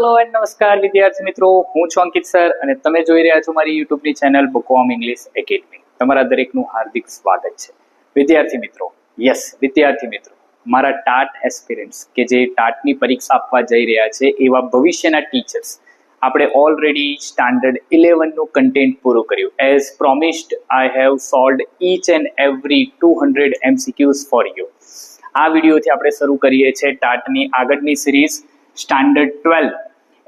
Hello and નમસ્કાર વિદ્યાર્થી મિત્રો, હું છું અંકિત સર અને તમે જોઈ રહ્યા છો મારી યુટ્યુબની ચેનલ બુકવોર્મ ઇંગ્લિશ એકેડમી. તમારા દરેકનું હાર્દિક સ્વાગત છે. વિદ્યાર્થી મિત્રો, વિદ્યાર્થી મિત્રો, મારા ટાટ એસ્પિરન્ટ્સ કે જે ટાટની પરીક્ષા આપવા જઈ રહ્યા છે એવા ભવિષ્યના ટીચર્સ, આપણે ઓલરેડી સ્ટાન્ડર્ડ 11 નું કન્ટેન્ટ પૂરું કર્યું. As promised I have solved each and every 200 MCQs for you. આ વિડીયોથી આપણે શરૂ કરીએ છીએ ટાટની આગળની સિરીઝ સ્ટાન્ડર્ડ 12.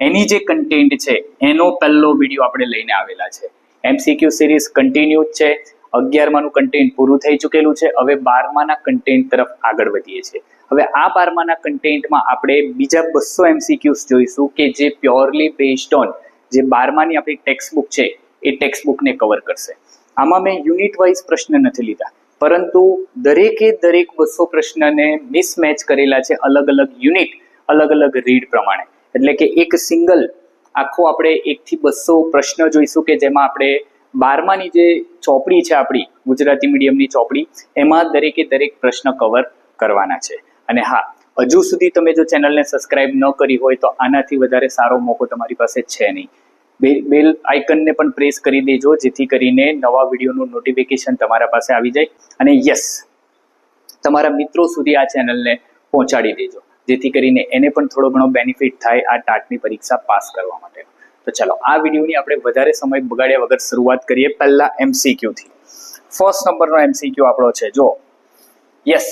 એની જે કન્ટેન્ટ છે એનો પહેલો વિડીયો આપણે લઈને આવેલા છે. MCQ સિરીઝ કન્ટિન્યુ છે. 11માનું કન્ટેન્ટ પૂરું થઈ ચૂકેલું છે. હવે 12માના કન્ટેન્ટ તરફ આગળ વધીએ છીએ. હવે આ 12માના કન્ટેન્ટમાં આપણે બીજા 200 MCQs જોઈશું કે જે પ્યોરલી બેઝડ ઓન જે 12માની આપણી ટેક્સ્ટબુક છે એ ટેક્સ્ટબુકને કવર કરશે. આમાં મેં યુનિટ વાઇઝ પ્રશ્ન નથી લીધા, પરંતુ દરેકે દરેક 200 પ્રશ્નને મિસમેચ કરેલા છે અલગ અલગ યુનિટ, અલગ અલગ રીડ પ્રમાણે. એટલે કે એક સિંગલ આખો આપણે 1 થી 200 પ્રશ્ન જોઈશું કે જેમાં આપણે 12માની જે ચોપડી છે આપણી ગુજરાતી મીડિયમની ચોપડી, એમાં દરેકે દરેક પ્રશ્ન કવર કરવાના છે. અને હા, હજુ સુધી તમે જો ચેનલને સબસ્ક્રાઇબ ન કરી હોય તો આનાથી વધારે સારો મોકો તમારી પાસે છે નહીં. બેલ આઇકનને પણ પ્રેસ કરી દેજો જેથી કરીને નવા વિડીયોનું નોટિફિકેશન તમારા પાસે આવી જાય. અને યસ, તમારા મિત્રો સુધી આ ચેનલને પહોંચાડી દેજો જેથી કરીને એને પણ થોડો ઘણો બેનિફિટ થાય આ ટાટની પરીક્ષા પાસ કરવા માટે. તો ચલો આ વિડીયોની આપણે વધારે સમય બગાડ્યા વગર શરૂઆત કરીએ પહેલા MCQ થી. ફર્સ્ટ નંબરનો MCQ આપણો છે, જો yes,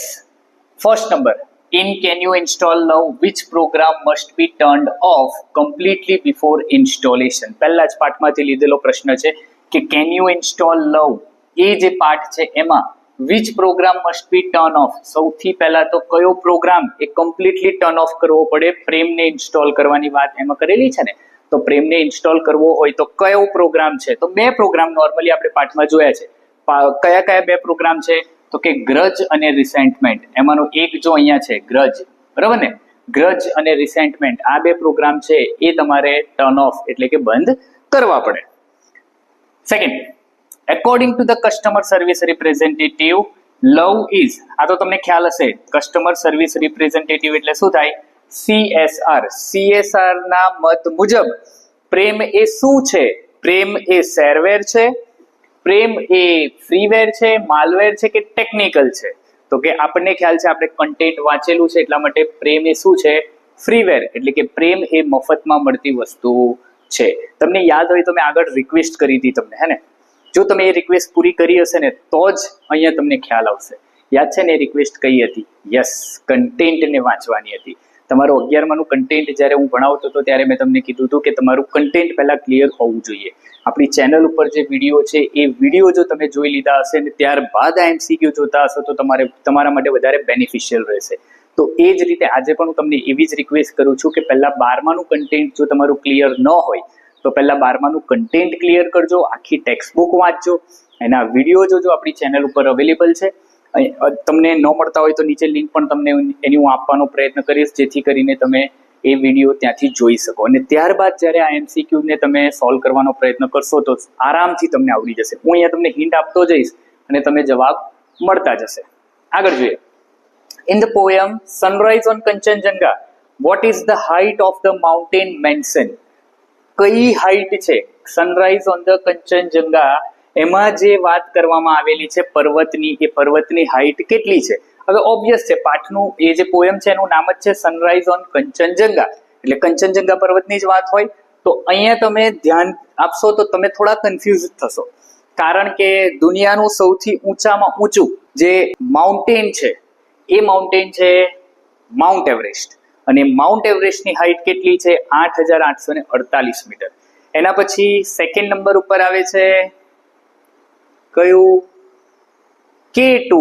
first number, in can you install now which program must be turned off completely before installation. પહેલા જ પાઠમાંથી લીધેલો પ્રશ્ન છે કે can you install now, એ જે પાઠ છે એમાં which program must be turn off, સૌથી પહેલા તો કયો પ્રોગ્રામ એ કમ્પ્લીટલી ટર્ન ઓફ કરવો પડે. પ્રેમને ઇન્સ્ટોલ કરવાની વાત એમાં કરેલી છે ને, તો પ્રેમને ઇન્સ્ટોલ કરવો હોય તો કયો પ્રોગ્રામ છે? તો 2 પ્રોગ્રામ નોર્મલી આપણે પાઠમાં જોયા છે. કયા કયા 2 પ્રોગ્રામ છે? તો કે ગ્રજ અને રિસેન્ટમેન્ટ. એમાંનો એક જો અહીંયા છે ગ્રજ, બરાબર ને, ગ્રજ અને રિસેન્ટમેન્ટ, આ 2 પ્રોગ્રામ છે એ તમારે ટર્ન ઓફ એટલે કે બંધ કરવા પડે. Second, according to the customer service representative, love is, આ તો તમને ખ્યાલ હશે, કસ્ટમર સર્વિસ રિપ્રેઝેન્ટેટિવ એટલે શું થાય? CSR. CSR ના મત મુજબ પ્રેમ એ શું છે? પ્રેમ એ શેરવેર છે, પ્રેમ એ ફ્રીવેર છે, માલવેર છે કે ટેકનિકલ છે? તો કે આપણને ખ્યાલ છે, આપણે કન્ટેન્ટ વાંચેલું છે એટલા માટે પ્રેમ એ શું છે? ફ્રીવેર, એટલે કે પ્રેમ એ મફતમાં મળતી વસ્તુ છે. તમને યાદ હોય તો મેં આગળ રિક્વેસ્ટ કરી હતી તમને, હે ને? જો તમે એ રિક્વેસ્ટ પૂરી કરી હશે ને તો જ અહીંયા તમને ખ્યાલ આવશે. યાદ છે ને એ રિક્વેસ્ટ કઈ હતી? યસ, કન્ટેન્ટને વાંચવાની હતી. તમારું 11માનું કન્ટેન્ટ જ્યારે હું ભણાવતો હતો ત્યારે મેં તમને કીધું હતું કે તમારું કન્ટેન્ટ પહેલા ક્લિયર હોવું જોઈએ. આપણી ચેનલ ઉપર જે વિડીયો છે એ વિડીયો જો તમે જોઈ લીધા હશે ને ત્યારબાદ આ MCQ જોતા હશો તો તમારા માટે વધારે બેનિફિશિયલ રહેશે. તો એ જ રીતે આજે પણ હું તમને એવી જ રિક્વેસ્ટ કરું છું કે પહેલા 12માનું કન્ટેન્ટ જો તમારું ક્લિયર ન હોય તો પહેલા 12માનું કન્ટેન્ટ ક્લિયર કરજો, આખી ટેક્સ્ટબુક વાંચજો, એના વિડીયો જોજો. આપણી ચેનલ ઉપર અવેલેબલ છે. તમને ન મળતા હોય તો નીચે લિંક પણ તમને એની હું આપવાનો પ્રયત્ન કરીશ જેથી કરીને તમે એ વિડીયો ત્યાંથી જોઈ શકો. અને ત્યારબાદ જ્યારે આ MCQ ને તમે સોલ્વ કરવાનો પ્રયત્ન કરશો તો આરામથી તમને આવડી જશે. હું અહીંયા તમને હિન્ટ આપતો જઈશ અને તમે જવાબ મળતા જશે. આગળ જોઈએ. In the poem Sunrise on Kanchenjunga, what is the height of the mountain mentioned? કઈ હાઈટ છે સનરાઈઝ ઓન ધ કંચનજંગા એમાં જે વાત કરવામાં આવેલી છે પર્વતની, એ પર્વતની હાઈટ કેટલી છે? હવે ઓબ્વિયસ છે, પાઠનું એ જે પોયમ છે એનું નામ જ છે સનરાઈઝ ઓન કંચનજંગા, એટલે કંચનજંગા પર્વતની જ વાત હોય. તો અહીંયા તમે ધ્યાન આપશો તો તમે થોડા કન્ફ્યુઝ થશો, કારણ કે દુનિયાનું સૌથી ઊંચામાં ઊંચું જે માઉન્ટેન છે એ માઉન્ટેન છે માઉન્ટ એવરેસ્ટ. અને માઉન્ટ એવરેસ્ટની હાઈટ કેટલી છે? 8,848 મીટર. એના પછી સેકન્ડ નંબર ઉપર આવે છે કયું? K2.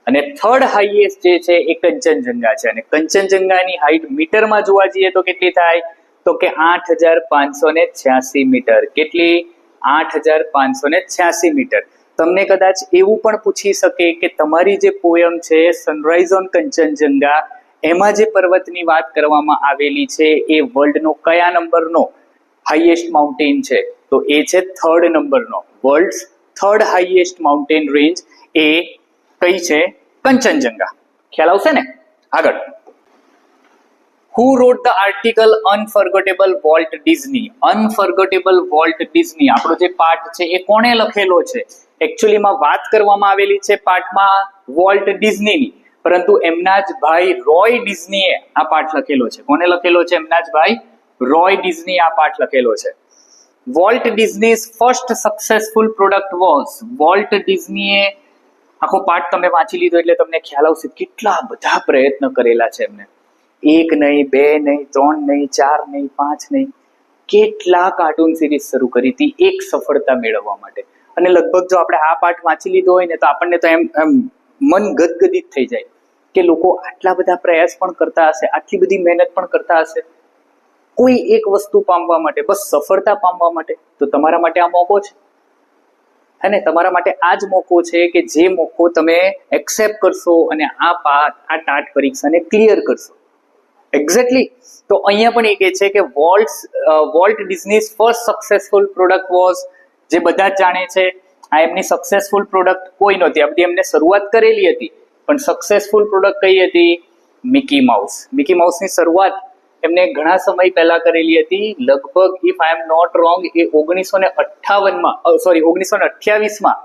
અને થર્ડ હાઈએસ્ટ જે છે એ કંચનજંગા છે. અને કંચનજંગાની હાઈટ મીટરમાં જોવા જઈએ તો કેટલી થાય? તો કે 8,586 મીટર. કેટલી? 8,586 મીટર. તમને કદાચ એવું પણ પૂછી શકે કે તમારી જે પોયમ છે સનરાઈઝ ઓન કંચનજંગા, એમાં જે પર્વતની વાત કરવામાં આવેલી છે એ વર્લ્ડનો કયા નંબરનો હાઈએસ્ટ માઉન્ટેન છે? તો એ છે 3rd નંબરનો. World's 3rd highest mountain range એ કઈ છે? કંચનજંગા. ખ્યાલ આવશે ને? આગળ, Who wrote the article Unforgettable Walt Disney? Unforgettable Walt Disney આપણો જે પાઠ છે એ કોણે લખેલો છે? એકચ્યુઅલીમાં વાત કરવામાં આવેલી છે પાઠમાં વોલ્ટ ડિઝનીની, પરંતુ એમના જ ભાઈ રોય ડિઝનીએ આ પાઠ લખેલો છે. કોને લખેલો છે? એમના જ ભાઈ રોય ડિઝની આ પાઠ લખેલો છે. Walt Disney's first successful product was. Walt ડિઝનીએ આખો પાઠ તમે વાંચી લીધો એટલે તમને ખ્યાલ આવશે કેટલા બધા પ્રયત્ન કરેલા છે એમને. એક નહીં, બે નહીં, ત્રણ નહીં, ચાર નહીં, પાંચ નહીં, કેટલા કાર્ટૂન સિરીઝ શરૂ કરી હતી એક સફળતા મેળવવા માટે. અને લગભગ જો આપણે આ પાઠ વાંચી લીધો હોય ને તો આપણને તો એમ મન ગદગદિત થઈ જાય કે લોકો આટલા બધા પ્રયાસ પણ કરતા હશે, આટલી બધી મહેનત પણ કરતા હશે કોઈ એક વસ્તુ પામવા માટે, બસ સફળતા પામવા માટે. તો તમારા માટે આ મોકો છે, હે ને? તમારા માટે આ જ મોકો છે કે જે મોકો તમે એક્સેપ્ટ કરશો અને આ ટાટ પરીક્ષાને ક્લિયર કરશો. એક્ઝેક્ટલી. તો અહીંયા પણ એ કહે છે કે Walt Disney's first successful product was, જે બધા જ જાણે છે આ એમની સક્સેસફુલ પ્રોડક્ટ કોઈ નહોતી. આ બધી એમને શરૂઆત કરેલી હતી પણ સક્સેસફુલ પ્રોડક્ટ કઈ હતી? Mickey mouse. મિકી માઉસની શરૂઆત એમને ઘણા સમય પહેલા કરેલી હતી. લગભગ if I am not wrong એ 1928માં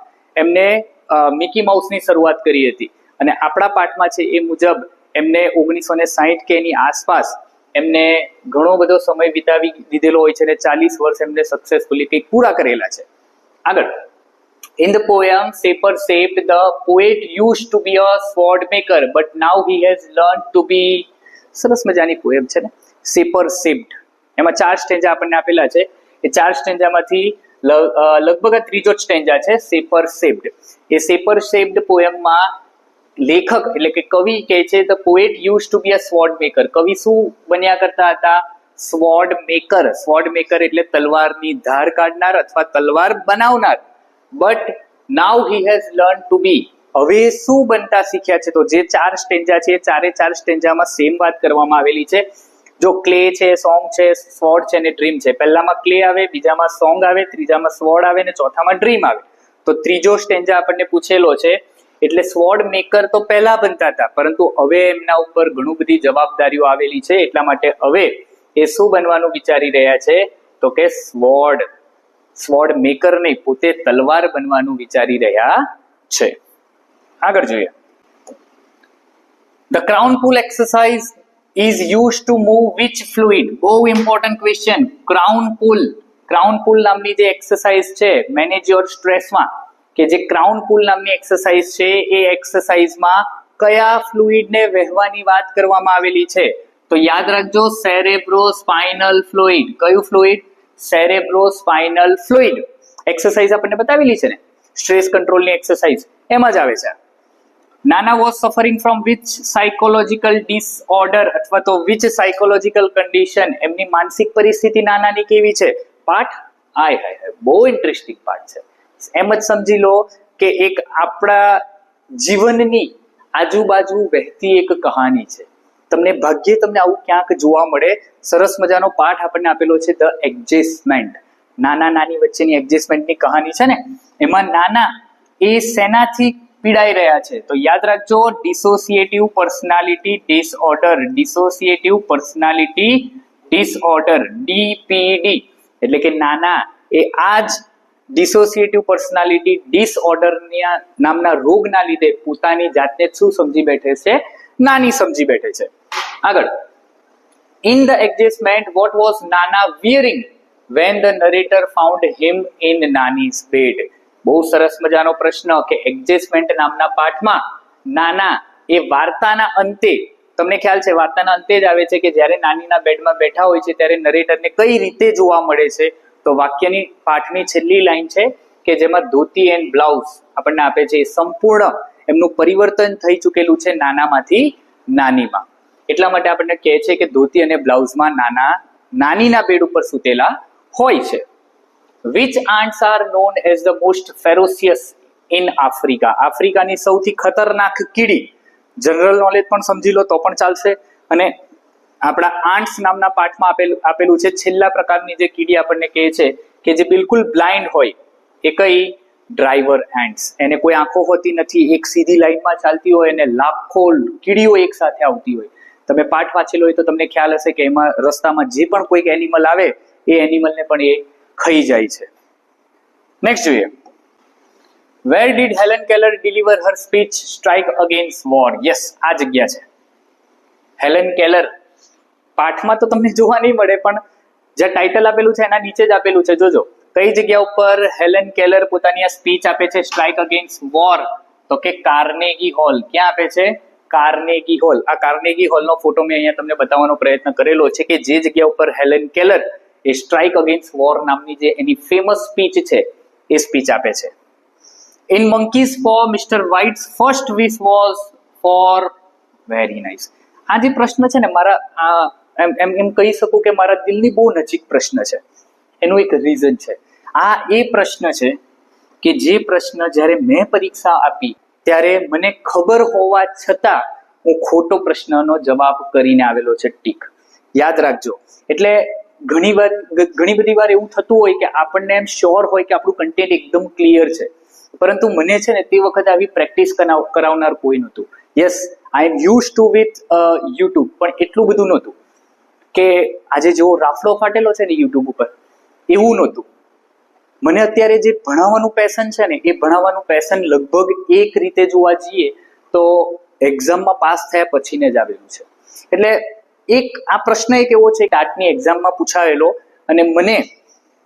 એમને મિકી માઉસની શરૂઆત કરી હતી. અને આપણા પાઠમાં છે એ મુજબ એમને 1960 કે એની આસપાસ એમને ઘણો બધો સમય વિતાવી દીધેલો હોય છે અને 40 વર્ષ એમને સક્સેસફુલી કંઈક પૂરા કરેલા છે. આગળ, in the poem Saper Shaped, the poet used to be a sword maker but now he has learned to be. સરસ મજાની પોએમ છે ને, સેપર શેપ્ડ. એમાં 4 સ્ટેન્જા આપણને આપેલા છે. એ 4 સ્ટેન્જામાંથી લગભગ આ ત્રીજો સ્ટેન્જા છે સેપર શેપ્ડ. એ સેપર શેપ્ડ પોએમમાં લેખક એટલે કે કવિ કહે છે the poet use to be a sword maker. કવિ શું બન્યા કરતા હતા? Sword maker. સ્વોર્ડ મેકર એટલે તલવારની ધાર કાઢનાર અથવા તલવાર બનાવનાર. But now he has learn to be. હવે શું બનતા શીખ્યા છે? તો જે 4 સ્ટેન્જા છે એ 4 સ્ટેન્જામાં સેમ વાત કરવામાં આવેલી છે. જો ક્લે છે, સોંગ છે, સ્વોર્ડ છે અને ડ્રીમ છે. પહેલામાં ક્લે આવે, બીજામાં સોંગ આવે, ત્રીજામાં સ્વોર્ડ આવે અને ચોથામાં ડ્રીમ આવે. તો ત્રીજો સ્ટેન્જા આપણને પૂછેલો છે. એટલે સ્વોર્ડ મેકર તો પહેલા બનતા હતા પરંતુ હવે એમના ઉપર ઘણું બધી જવાબદારીઓ આવેલી છે. એટલા માટે હવે એ શું બનવાનું વિચારી રહ્યા છે? તો કે સ્વોર્ડ મેકર નહીં, પોતે તલવાર બનવાનું વિચારી રહ્યા છે. આગળ જોઈએ. The crown pull exercise is used to move which fluid? બહુ ઇમ્પોર્ટન્ટ ક્વેશ્ચન. ક્રાઉન પુલ નામની જે એક્સરસાઇઝ છે મેનેજ યોર સ્ટ્રેસમાં, કે જે ક્રાઉન પુલ નામની એક્સરસાઇઝ છે એ એક્સરસાઇઝમાં કયા ફ્લુઇડને વહેવાની વાત કરવામાં આવેલી છે? તો યાદ રાખજો, સેરેબ્રોસ્પાઇનલ ફ્લુઇડ. કયું ફ્લુઇડ? Cerebrospinal fluid. એક્સરસાઇઝ આપણને બતાવેલી છે ને, સ્ટ્રેસ કંટ્રોલની એક્સરસાઇઝ, એમાં જ આવે છે. નાના was suffering from which psychological disorder અથવા તો વિચ સાયકોલોજીકલ કન્ડિશન? એમની માનસિક પરિસ્થિતિ નાનાની કેવી છે? પાઠ બહુ ઇન્ટરેસ્ટિંગ પાઠ છે. એમ જ સમજી લો કે એક આપણા જીવનની આજુબાજુ વહેતી એક કહાની છે. તમને આવું ક્યાંક જોવા મળે. સરસ મજાનો પાઠ આપણને આપેલો છે ધ એડજસ્ટમેન્ટ. નાની વચ્ચેની એડજસ્ટમેન્ટની કહાની છે ને, એમાં નાના એ શેનાથી પીડાઈ રહ્યા છે? તો યાદ રાખજો, dissociative personality disorder. Dissociative personality disorder, ડીપીડી. એટલે કે નાના એ આ જ ડિસોસિએટિવ પર્સનાલિટી ડિસઓર્ડર નામના રોગના લીધે પોતાની જાતને શું સમજી બેઠે છે? નાની સમજી બેઠે છે. આગળ, in the adjustment what was Nana wearing when the narrator found him in Nani's bed? બહુ સરસ મજાનો પ્રશ્ન કે એડજસ્ટમેન્ટ નામના પાઠમાં નાના એ વાર્તાના અંતે, તમને ખ્યાલ છે વાર્તાના અંતે જ આવે છે કે જ્યારે નાનીના બેડમાં બેઠા હોય છે ત્યારે નરેટરને કઈ રીતે જોવા મળે છે? તો વાક્યની પાઠની છેલ્લી લાઈન છે કે જેમાં ધોતી એન્ડ બ્લાઉઝ આપણને આપે છે. એ સંપૂર્ણ એમનું પરિવર્તન થઈ ચૂકેલું છે નાનામાંથી નાનીમાં. એટલા માટે આપણને કહે છે કે ધોતી અને બ્લાઉઝમાં નાનીના બેડ ઉપર સૂતેલા હોય છે. Which ants are known as the most ferocious in Africa? આફ્રિકાની સૌથી ખતરનાક કીડી. જનરલ નોલેજ પણ સમજી લો તો પણ ચાલશે. અને આપણા આંટ્સ નામના પાઠમાં આપેલું છે છેલ્લા પ્રકારની જે કીડી આપણને કહે છે કે જે બિલકુલ બ્લાઇન્ડ હોય એ કઈ? Driver ants. એને કોઈ આંખો હોતી નથી, એક સીધી લાઈનમાં ચાલતી હોય અને લાખો કીડીઓ એક સાથે આવતી હોય. તમે પાઠ વાંચેલો હોય તો તમને ખ્યાલ હશે કે એમાં રસ્તામાં જે પણ કોઈક એનિમલ આવે એ એનિમલને પણ એ ખાઈ જાય છે. નેક્સ્ટ જોઈએ, where did Helen Keller deliver Har speech strike against war? Yes, આ જગ્યા છે. હેલન કેલર પાઠમાં તો તમને જોવા નહીં મળે, પણ જે ટાઇટલ આપેલું છે એના નીચે જ આપેલું છે. જોજો કઈ જગ્યા ઉપર હેલન કેલર પોતાની આ સ્પીચ આપે છે સ્ટ્રાઇક અગેન્સ્ટ વોર? તો કે કાર્નેગી હોલ. ક્યાં આપે છે? Carnegie hall. આ કાર્નેગી હોલનો ફોટો મેં અહીંયા તમને બતાવવાનો પ્રયત્ન કરેલો છે કે જે જગ્યા ઉપર હેલન કેલર એ સ્ટ્રાઇક અગેન્સ્ટ વોર નામની જે એની ફેમસ સ્પીચ છે એ સ્પીચ આપે છે. In monkey's for Mister White's first wish was for, very nice. આ જે પ્રશ્ન છે ને મારા એમ કહી શકું કે મારા દિલની બહુ નજીક પ્રશ્ન છે. એનું એક રીઝન છે. આ એ પ્રશ્ન છે કે જે પ્રશ્ન જ્યારે મેં પરીક્ષા આપી ત્યારે મને ખબર હોવા છતાં હું ખોટો પ્રશ્નનો જવાબ કરીને આવેલો છે ટીક. યાદ રાખજો. એટલે ઘણી બધી વાર એવું થતું હોય કે આપણને એમ શ્યોર હોય કે આપણું કન્ટેન્ટ એકદમ ક્લિયર છે, પરંતુ મને છે ને તે વખતે આવી પ્રેક્ટિસ કરાવનાર કોઈ નહોતું. Yes, I am use to with YouTube, પણ એટલું બધું નહોતું કે આજે જેવો રાફડો ફાટેલો છે ને યુટ્યુબ ઉપર એવું નહોતું. મને અત્યારે જે ભણાવવાનું પેશન છે ને એ ભણાવવાનું પેશન લગભગ એક રીતે જોવા જઈએ તો એક્ઝામમાં પાસ થયા પછીને જ આવેલું છે. એટલે એક આ પ્રશ્ન એક એવો છે કે આટની એક્ઝામમાં પૂછાયેલો અને મને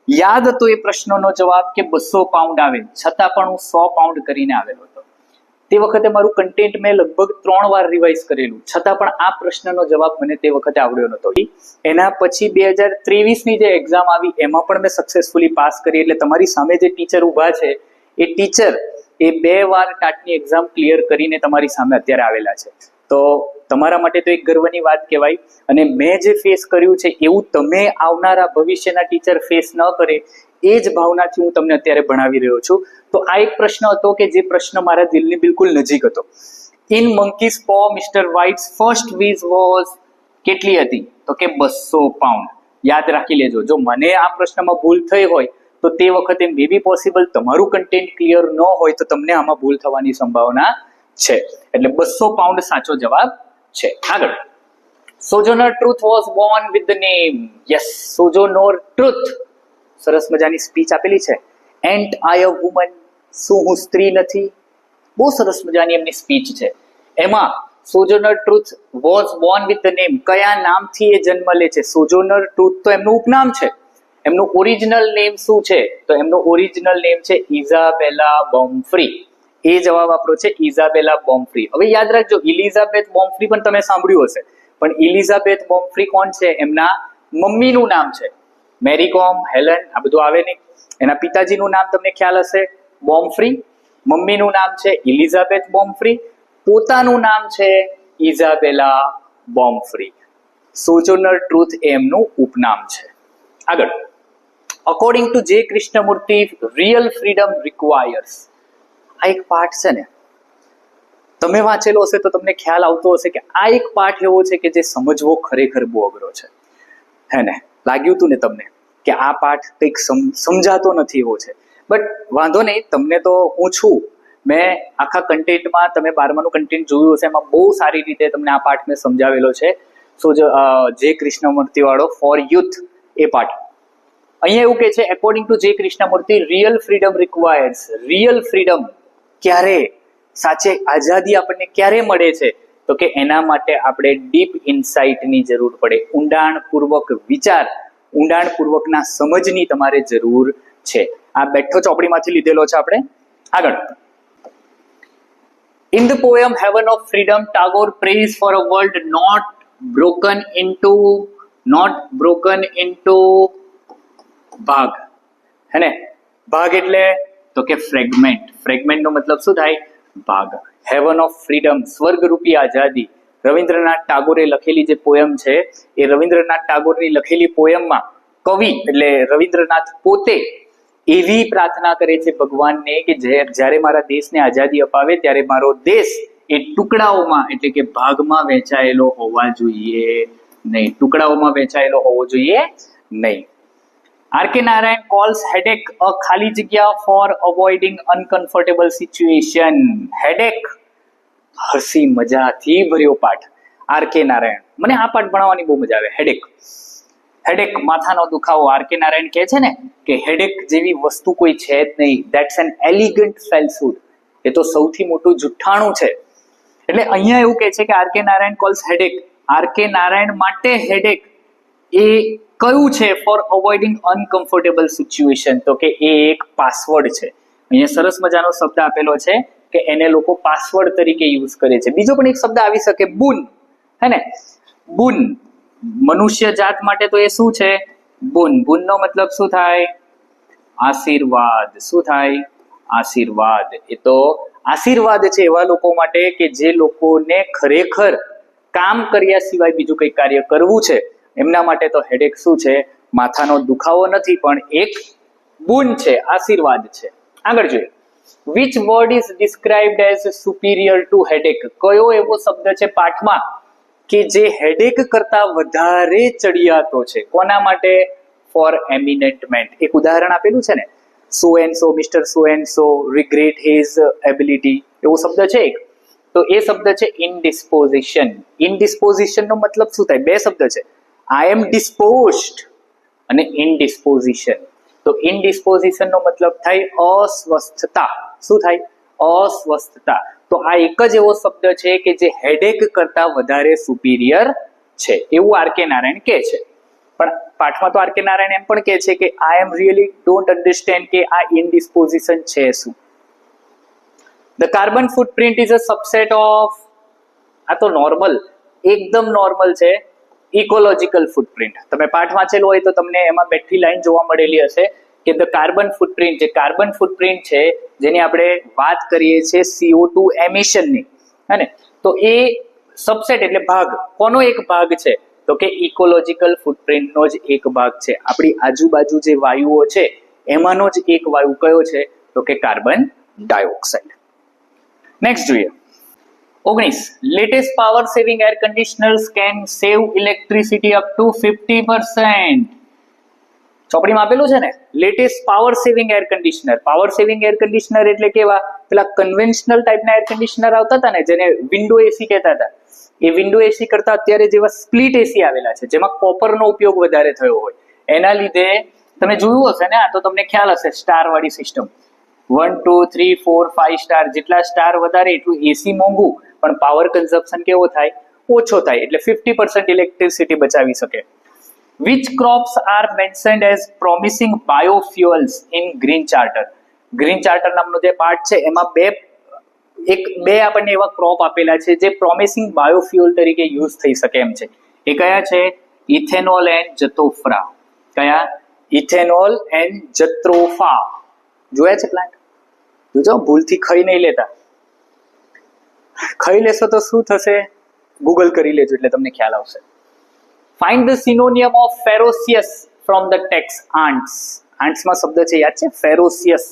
યાદ હતો એ પ્રશ્નનો જવાબ કે 200 પાઉન્ડ આવે, છતાં પણ હું 100 પાઉન્ડ કરીને આવેલો હતો. તે વખતે મારું કન્ટેન્ટ મેં લગભગ 3 વાર રિવાઇઝ કરેલું, છતાં પણ આ પ્રશ્નનો જવાબ મને તે વખતે આવડ્યો નહોતો. એના પછી 2023ની જે એક્ઝામ આવી એમાં પણ મેં સક્સેસફુલી પાસ કરી. એટલે તમારી સામે જે ટીચર ઊભા છે એ ટીચર એ 2 વાર ટાટની એક્ઝામ ક્લિયર કરીને તમારી સામે અત્યારે આવેલા છે. તો તમારા માટે તો એક ગર્વની વાત કહેવાય. અને મેં જે ફેસ કર્યું છે એવું તમે આવનારા ભવિષ્યના ટીચર ફેસ ન કરે એ જ ભાવનાથી હું તમને અત્યારે ભણાવી રહ્યો છું. તો આ એક પ્રશ્ન હતો કે જે પ્રશ્ન મારા દિલની બિલકુલ નજીક હતો. In monkey's for Mister White's first wish was, કેટલી હતી? તો કે 200 પાઉન્ડ. યાદ રાખી લેજો. જો મને આ પ્રશ્નમાં ભૂલ થઈ હોય તો તે વખતે મે બી પોસિબલ તમારું કન્ટેન્ટ ક્લિયર ન હોય તો તમને આમાં ભૂલ થવાની સંભાવના છે. એટલે 200 પાઉન્ડ સાચો જવાબ છે. આગળ, Sojourner Truth was born with the name. Yes, Sojourner Truth. સરસ મજાની સ્પીચ આપેલી છે. એન્ટ આઈ અ વુમન, શું હું સ્ત્રી નથી? બહુ સરસ મજાની એમની સ્પીચ છે. એમાં Sojourner Truth was born with the name, કયા નામથી એ જન્મ લે છે? સોજોનર ટ્રુથ તો એમનું ઉપનામ છે. એમનું ઓરિજિનલ નેમ શું છે? તો એમનું ઓરિજિનલ નેમ છે ઇઝાબેલા બોમ્ફ્રી. એ જવાબ આપણો છે ઇઝાબેલા બોમ્ફ્રી. હવે યાદ રાખજો, ઇલિઝાબેથ બોમ્ફ્રી પણ તમે સાંભળ્યું હશે, પણ ઇલિઝાબેથ બોમ્ફ્રી કોણ છે? એમના મમ્મીનું નામ છે. મેરી કોમ, હેલન આ બધું આવે નહીં. એના પિતાજીનું નામ તમને ખ્યાલ હશે, બોમ્ફ્રી. મમ્મીનું નામ છે ઇલિઝાબેથ બોમ્ફ્રી. પોતાનું નામ છે ઇઝાબેલા બોમ્ફ્રી. સોજોનર ટ્રુથ એમનું ઉપનામ છે. આગળ, according to J Krishnamurti real freedom requires. આ એક પાઠ છે ને, તમે વાંચેલો હશે તો તમને ખ્યાલ આવતો હશે કે આ એક પાઠ એવો છે કે જે સમજવો ખરેખર બહુ અઘરો છે. હે ને? લાગ્યું હતું ને તમને કે આ પાઠ કંઈક સમજાતો નથી એવો છે? બટ વાંધો નહીં, તમને તો હું છું. મેં આખા કન્ટેન્ટમાં તમે 12માનું કન્ટેન્ટ જોયું હશે, એમાં બહુ સારી રીતે તમને આ પાઠ મેં સમજાવેલો છે. સો જે કૃષ્ણમૂર્તિ વાળો ફોર યુથ એ પાઠ. અહીંયા એવું કે છે, according to J Krishnamurti real freedom requires. Real freedom ક્યારે, સાચે આઝાદી આપણને ક્યારે મળે છે? તો કે એના માટે આપણે ડીપ ઇનસાઇટની જરૂર પડે. ઊંડાણપૂર્વક વિચાર, ઊંડાણપૂર્વકના સમજની તમારે જરૂર છે. આ બેઠો ચોપડીમાંથી લીધેલો છે આપણે. આગળ, in the poem heaven of freedom Tagore prays for a world not broken into ભાગ. હે ને? ભાગ એટલે તો કે ફ્રેગમેન્ટ. ફ્રેગમેન્ટનો મતલબ શું થાય? ભાગ. હેવન ઓફ ફ્રીડમ, સ્વર્ગરૂપી આઝાદી. રવિન્દ્રનાથ ટાગોરે લખેલી જે પોયમ છે એ રવિન્દ્રનાથ ટાગોરની લખેલી પોયમમાં કવિ એટલે રવિન્દ્રનાથ પોતે એવી પ્રાર્થના કરે છે ભગવાનને કે જ્યારે મારા દેશને આઝાદી અપાવે ત્યારે મારો દેશ એ ટુકડાઓમાં એટલે કે ભાગમાં વહેંચાયેલો હોવા જોઈએ નહીં. ટુકડાઓમાં વહેંચાયેલો હોવો જોઈએ નહીં. R.K.. Narayan calls headache a ખાલી જગ્યા for avoiding uncomfortable situation. headache, હસી મજાથી ભર્યો પાઠ. આર.કે. નારાયણ, મને આ પાઠ ભણાવવાની બહુ મજા આવે. હેડેક માથાનો દુખાવો. આર.કે. નારાયણ કહે છે ને કે હેડેક જેવી વસ્તુ કોઈ છે જ નહીં. That's an elegant falsehood. એ તો સૌથી મોટું જુઠ્ઠાણું છે. એટલે અહીંયા એવું કહે છે કે R K. Narayan calls headache. R K. Narayan માટે હેડેક એ કયું છે? For avoiding uncomfortable situation. તો કે એ એક પાસવર્ડ છે. અહીંયા સરસ મજાનો શબ્દ આપેલો છે કે એને લોકો પાસવર્ડ તરીકે યુઝ કરે છે. બીજો પણ એક શબ્દ આવી શકે, બુન, હે ને? બુન મનુષ્ય જાત માટે તો એ શું છે? બુન. બુનનો મતલબ શું થાય? આશીર્વાદ. શું થાય? આશીર્વાદ. એ તો આશીર્વાદ છે એવા લોકો માટે કે જે લોકોને ખરેખર કામ કર્યા સિવાય બીજું કંઈ કાર્ય કરવું છે, એમના માટે તો હેડેક શું છે? માથાનો દુખાવો નથી, પણ એક બુન છે, આશીર્વાદ છે. આગળ જોઈએ. Which word is described as superior to headache? કયો એવો શબ્દ છે પાઠમાં કે જે હેડેક કરતા વધારે ચડિયાતો છે? કોના માટે? ફોર એમિનેન્ટમેન્ટ. એક ઉદાહરણ આપેલું છે ને, સો and so, mister so and so regret his ability, એવો શબ્દ છે એક. તો એ શબ્દ છે ઇનડિસ્પોઝિશન. ઇનડિસ્પોઝિશન નો મતલબ શું થાય? બે શબ્દ છે, આઈ એમ ડિસ્પોઝડ અને ઇનડિસ્પોઝિશન. તો ઇનડિસ્પોઝિશન નો મતલબ થાય અસ્વસ્થતા. શું થાય? અસ્વસ્થતા. તો આ એક જ એવો શબ્દ છે કે જે હેડેક કરતા વધારે સુપીરિયર છે, એવું આર.કે. નારાયણ કહે છે. પણ પાઠમાં તો આર.કે. નારાયણ એમ પણ કહે છે કે આઈ એમ રિયલી ડોન્ટ અન્ડરસ્ટેન્ડ કે આ ઇનડિસ્પોઝિશન છે શું. The carbon footprint is a subset of, આ તો નોર્મલ, એકદમ નોર્મલ છે, ઇકોલોજીકલ ફૂટપ્રિન્ટ. તમે પાઠ વાંચેલો હોય તો તમને એમાં બેઠી લાઈન જોવા મળેલી હશે કે ધ કાર્બન ફૂટપ્રિન્ટ, જે કાર્બન ફૂટપ્રિન્ટ છે જેની આપણે વાત કરીએ છીએ CO2 એમિશનની, હે ને? તો એ સબસેટ એટલે ભાગ. કોનો એક ભાગ છે? તો કે ઇકોલોજીકલ ફૂટપ્રિન્ટનો જ એક ભાગ છે. આપણી આજુબાજુ જે વાયુઓ છે એમાંનો જ એક વાયુ કયો છે? તો કે કાર્બન ડાયોક્સાઇડ. નેક્સ્ટ જોઈએ. 19. Latest power saving air conditioners can save electricity up to 50%. ચોપડીમાં આપેલું છે ને, latest power saving air conditioner. Power saving air conditioner એટલે કેવા? પેલા કન્વેન્શનલ ટાઈપના એર કન્ડિશનર આવતા હતા ને, જેને વિન્ડો એસી કહેતા હતા. એ વિન્ડો એસી કરતા અત્યારે જેવા સ્પ્લિટ એસી આવેલા છે, જેમાં કોપરનો ઉપયોગ વધારે થયો હોય, એના લીધે તમે જોયું હશે ને, આ તો તમને ખ્યાલ હશે, સ્ટાર વાળી સિસ્ટમ. 1 2 3 4 5 સ્ટાર, જેટલા સ્ટાર વધારે એટલું એસી મોંઘું, પણ પાવર કન્ઝપ્શન કેવો થાય? ઓછો થાય. એટલે 50% ઇલેક્ટ્રિસિટી બચાવી શકે. Which crops are mentioned as promising biofuels in Green Charter? Green charter નામનો જે પાર્ટ છે એમાં બે આપણને એવા ક્રોપ આપેલા છે જે પ્રોમિસિંગ બાયોફ્યુઅલ તરીકે યુઝ થઈ શકે એમ છે. એ કયા છે? Ethanol and jatropha. કયા? Ethanol and jatropha. જોયા છે પ્લાન્ટ? જોજો, ભૂલથી ખાઈ નહીં લેતા. ખાઈ લેશો તો શું થશે? ગૂગલ કરી લેજો એટલે તમને ખ્યાલ આવશે. Find the synonym of ferocious from the text. ants. ants માં શબ્દ છે, યાદ છે? ferocious.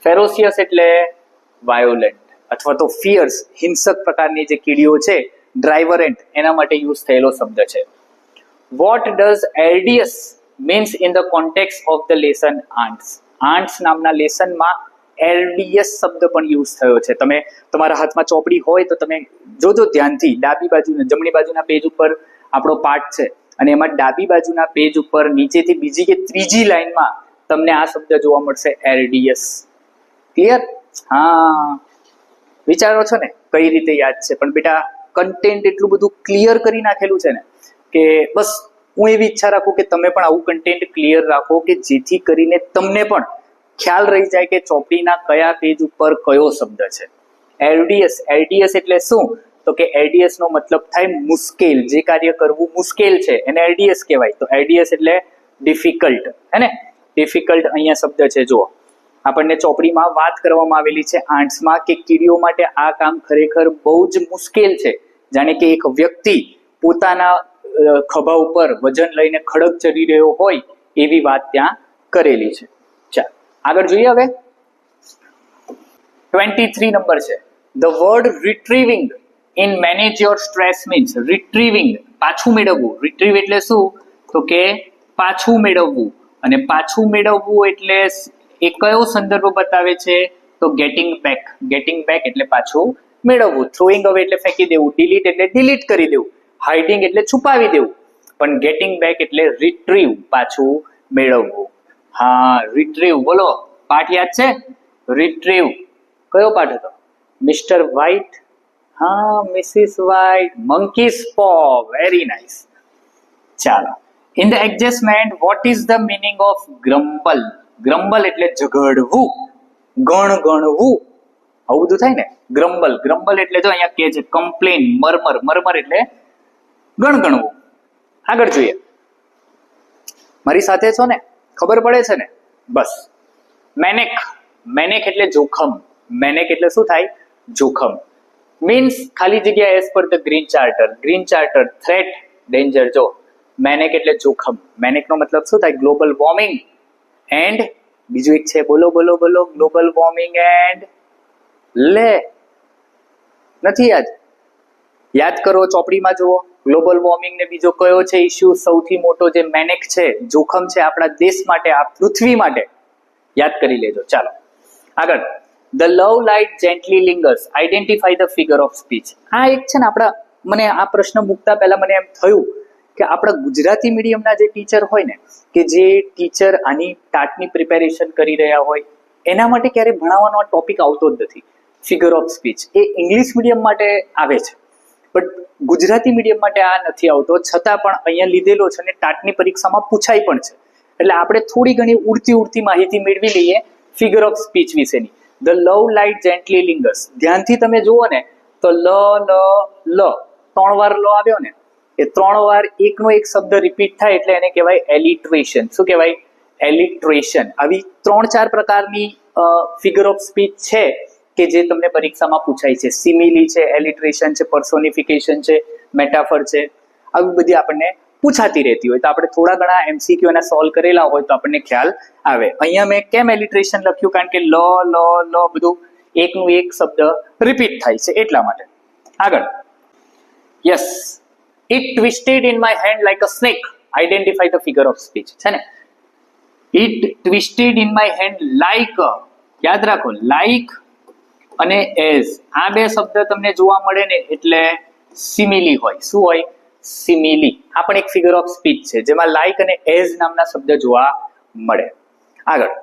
ferocious એટલે violent અથવા તો fierce, હિંસક પ્રકારની જે કીડીઓ છે, ડ્રાઈવરન્ટ, એના માટે યુઝ થયેલો શબ્દ છે. What does arduous means in the context of the lesson ants? ants નામના લેસનમાં arduous શબ્દ પણ યુઝ થયો છે. તમે તમારા હાથમાં ચોપડી હોય તો તમે જોજો ધ્યાનથી. ડાબી બાજુના, જમણી બાજુના પેજ ઉપર આપણો પાઠ છે અને એમાં ડાબી બાજુના પેજ ઉપર નીચેથી બીજી કે ત્રીજી લાઈનમાં તમને આ શબ્દ જોવા મળશે, એરડિયસ. ક્લિયર? હા, વિચારો છો ને કઈ રીતે યાદ છે? પણ બેટા કન્ટેન્ટ એટલું બધું ક્લિયર કરી નાખેલું છે ને કે બસ હું એવી ઈચ્છા રાખું કે તમે પણ આવું કન્ટેન્ટ ક્લિયર રાખો કે જેથી કરીને તમને પણ ખ્યાલ રહી જાય કે ચોપડીના કયા પેજ ઉપર કયો શબ્દ છે. એરડિયસ. એરડિયસ એટલે શું? તો કે એરડિયસ નો મતલબ થાય મુશ્કેલ. જે કાર્ય કરવું મુશ્કેલ છે એને એરડિયસ કહેવાય. તો એરડિયસ એટલે ડિફિકલ્ટ, હે ને? ડિફિકલ્ટ અહીંયા શબ્દ છે. જુઓ, આપણને ચોપડીમાં વાત કરવામાં આવેલી છે આંટ્સમાં કે કીડીઓ માટે આ કામ ખરેખર બહુ જ મુશ્કેલ છે. જાણે કે એક વ્યક્તિ પોતાના ખભા ઉપર વજન લઈને ખડક ચડી રહ્યો હોય એવી વાત ત્યાં કરેલી છે. ચાલ આગળ જોઈએ. હવે 23 નંબર છે. The word retrieving in manage your stress means. Retrieving, પાછું મેળવવું. રિટ્રીવ એટલે શું? તો કે પાછું મેળવવું. અને પાછું મેળવવું એટલે એ કયો સંદર્ભ બતાવે છે? તો ગેટિંગ બેક. ગેટિંગ બેક એટલે પાછું મેળવવું. થ્રોઈંગ અવે એટલે ફેંકી દેવું. ડિલીટ એટલે ડિલીટ કરી દેવું. હાઇડિંગ એટલે છુપાવી દેવું, પણ ગેટિંગ બેક એટલે રિટ્રીવ, પાછું મેળવવું. હા, રિટ્રીવ. બોલો, પાઠ યાદ છે? રિટ્રીવ કયો પાઠ હતો? મિસ્ટર વ્હાઇટ, હા, missus White, monkey's paw. Very nice. ચાલો, in the adjustment what is the meaning of grumble? Grumble એટલે ઝઘડવું, ગણગણવું, આવું બધું થાય ને. ગ્રમ્બલ, ગ્રમ્બલ એટલે જો અહીંયા કે છે કમ્પ્લેન, મરમર, મરમર એટલે ગણગણવું. આગળ જોઈએ. મારી સાથે છો ને? ખબર પડે છે ને? બસ. મેનેક, મેનેક એટલે જોખમ. મેનેક એટલે શું થાય? જોખમ. મીન્સ ખાલી જગ્યા S per the green charter. Green charter, threat, danger. જો મેનેક એટલે જોખમ. મેનેક નો મતલબ શું થાય? ગ્લોબલ વોર્મિંગ એન્ડ બીજું એક છે, બોલો બોલો બોલો, ગ્લોબલ વોર્મિંગ એન્ડ લે, નથી યાદ? યાદ કરો, ચોપડીમાં જુઓ. ગ્લોબલ વોર્મિંગ ને બીજો કયો છે ઇશ્યુ સૌથી મોટો જે મેનેક છે, જોખમ છે આપણા દેશ માટે, આ પૃથ્વી માટે? યાદ કરી લેજો. ચાલો આગળ. The love light gently lingers, identify the figure of speech. આ એક છે ને આપણા, મને આ પ્રશ્ન મૂકતા પહેલા મને એમ થયું કે આપણા ગુજરાતી મીડિયમના જે ટીચર હોય ને, કે જે ટીચર આની ટાટની પ્રિપેરેશન કરી રહ્યા હોય, એના માટે ક્યારે ભણાવવાનો આ ટોપિક આવતો જ નથી. Figure of speech A English medium માટે આવે છે, બટ ગુજરાતી મીડિયમ માટે આ નથી આવતો. છતાં પણ અહીંયા લીધેલો છે અને ટાટની પરીક્ષામાં પૂછાય પણ છે, એટલે આપણે થોડી ઘણી ઉડતી માહિતી મેળવી લઈએ ફિગર ઓફ સ્પીચ વિશેની. The love light gently lingers, ધ્યાનથી તમે જુઓ ને તો લ લ 3 વાર લ આવ્યો ને, એ 3 વાર એકનો એક શબ્દ રિપીટ થાય એટલે એને કહેવાય એલિટ્રેશન. શું કહેવાય? એલિટ્રેશન. આવી 3-4 પ્રકારની ફિગર ઓફ સ્પીચ છે કે જે તમને પરીક્ષામાં પૂછાય છે. સિમિલી છે, એલિટ્રેશન છે, પર્સોનિફિકેશન છે, મેટાફર છે, આવી બધી આપણને પૂછાતી રહેતી હોય તો આપણે થોડા ઘણા એમસીક્યુ ના સોલ્વ કરેલા હોય તો આપણને ખ્યાલ આવે. અહીંયા મેં કેમ એલિટ્રેશન લખ્યું? કારણ કે લ લ લ બધું એકનું એક શબ્દ રિપીટ થાય છે એટલા માટે. આગળ. Yes, it twisted in my hand like a snake, identify the figure of speech. છે ને, it twisted in my hand like, યાદ રાખો, લાઈક અને એઝ, આ બે શબ્દ તમને જોવા મળે ને એટલે સિમિલી હોય. શું હોય? સિમિલી. આ પણ એક ફિગર ઓફ સ્પીચ છે જેમાં લાઈક અને એઝ નામના શબ્દ જોવા મળે. આગળ.